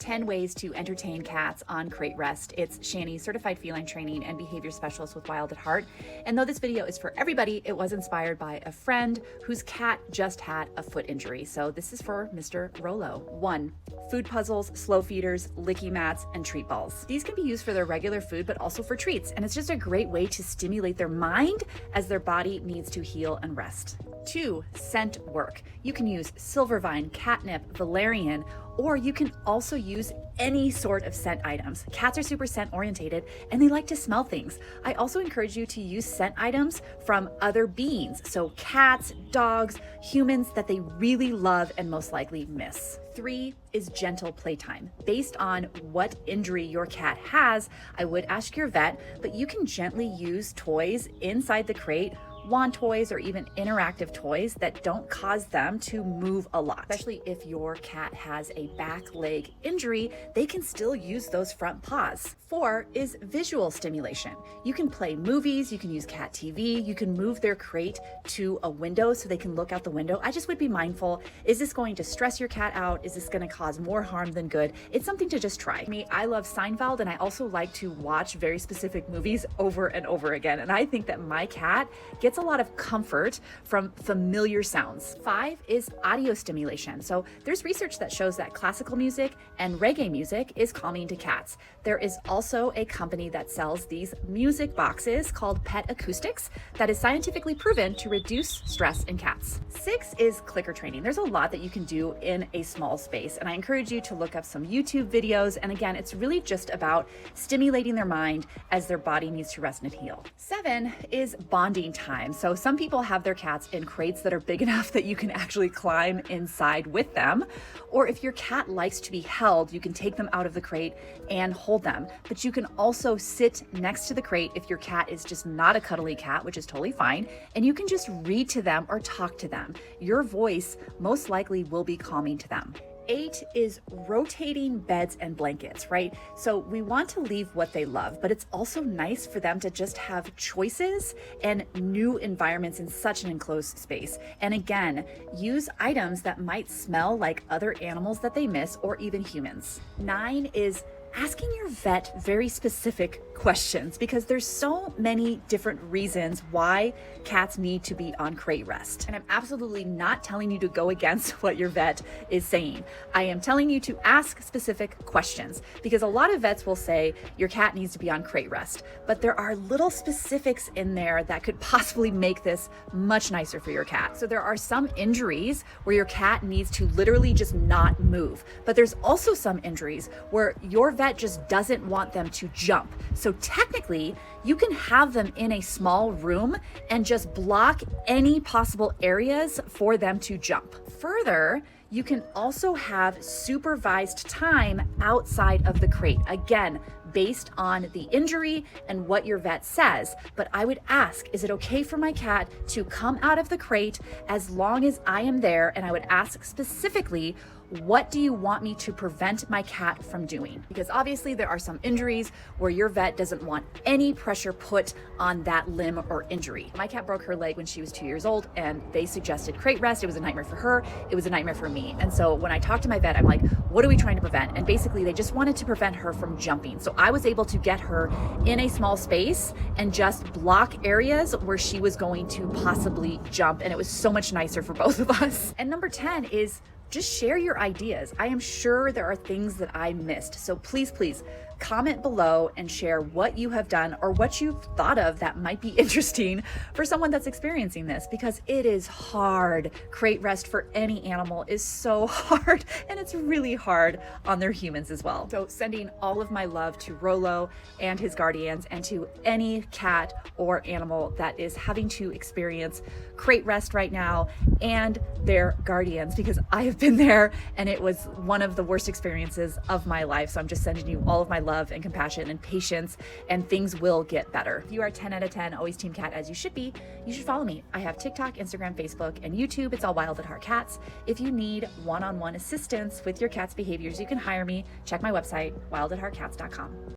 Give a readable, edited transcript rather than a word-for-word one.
10 ways to entertain cats on crate rest. It's Shani, certified feline training and behavior specialist with Wild at Heart. And though this video is for everybody, it was inspired by a friend whose cat just had a foot injury. So this is for Mr. Rollo. 1. Food puzzles, slow feeders, licky mats, and treat balls. These can be used for their regular food, but also for treats. And it's just a great way to stimulate their mind as their body needs to heal and rest. 2. Scent work. You can use silvervine, catnip, valerian, or you can also use any sort of scent items. Cats are super scent orientated and they like to smell things. I also encourage you to use scent items from other beings. So cats, dogs, humans that they really love and most likely miss. 3 is gentle playtime. Based on what injury your cat has, I would ask your vet, but you can gently use toys inside the crate, wand toys, or even interactive toys that don't cause them to move a lot. Especially if your cat has a back leg injury, they can still use those front paws. 4 is visual stimulation. You can play movies, you can use cat TV, you can move their crate to a window so they can look out the window. I just would be mindful, is this going to stress your cat out? Is this going to cause more harm than good? It's something to just try. I love Seinfeld, and I also like to watch very specific movies over and over again. And I think that my cat gets a lot of comfort from familiar sounds. 5 is audio stimulation. So there's research that shows that classical music and reggae music is calming to cats. There is also a company that sells these music boxes called Pet Acoustics that is scientifically proven to reduce stress in cats. 6 is clicker training. There's a lot that you can do in a small space, and I encourage you to look up some YouTube videos. And again, it's really just about stimulating their mind as their body needs to rest and heal. 7 is bonding time. So some people have their cats in crates that are big enough that you can actually climb inside with them. Or if your cat likes to be held, you can take them out of the crate and hold them. But you can also sit next to the crate if your cat is just not a cuddly cat, which is totally fine. And you can just read to them or talk to them. Your voice most likely will be calming to them. 8 is rotating beds and blankets, right? So we want to leave what they love, but it's also nice for them to just have choices and new environments in such an enclosed space. And again, use items that might smell like other animals that they miss or even humans. 9 is asking your vet very specific questions, because there's so many different reasons why cats need to be on crate rest. And I'm absolutely not telling you to go against what your vet is saying. I am telling you to ask specific questions, because a lot of vets will say your cat needs to be on crate rest, but there are little specifics in there that could possibly make this much nicer for your cat. So there are some injuries where your cat needs to literally just not move, but there's also some injuries where your vet just doesn't want them to jump. So technically, you can have them in a small room and just block any possible areas for them to jump. Further, you can also have supervised time outside of the crate. Again, based on the injury and what your vet says. But I would ask, is it okay for my cat to come out of the crate as long as I am there? And I would ask specifically, what do you want me to prevent my cat from doing? Because obviously there are some injuries where your vet doesn't want any pressure put on that limb or injury. My cat broke her leg when she was 2 years old, and they suggested crate rest. It was a nightmare for her. It was a nightmare for me. And so when I talked to my vet, I'm like, what are we trying to prevent? And basically they just wanted to prevent her from jumping. So I was able to get her in a small space and just block areas where she was going to possibly jump. And it was so much nicer for both of us. And number 10 is just share your ideas. I am sure there are things that I missed. So please, please comment below and share what you have done or what you've thought of that might be interesting for someone that's experiencing this, because it is hard. Crate rest for any animal is so hard, and it's really hard on their humans as well. So sending all of my love to Rollo and his guardians, and to any cat or animal that is having to experience crate rest right now, and their guardians, because I have been there and it was one of the worst experiences of my life. So I'm just sending you all of my love and compassion and patience, and things will get better. If you are 10 out of 10, always Team Cat as you should be, you should follow me. I have TikTok, Instagram, Facebook, and YouTube. It's all Wild at Heart Cats. If you need one-on-one assistance with your cat's behaviors, you can hire me. Check my website, wildatheartcats.com.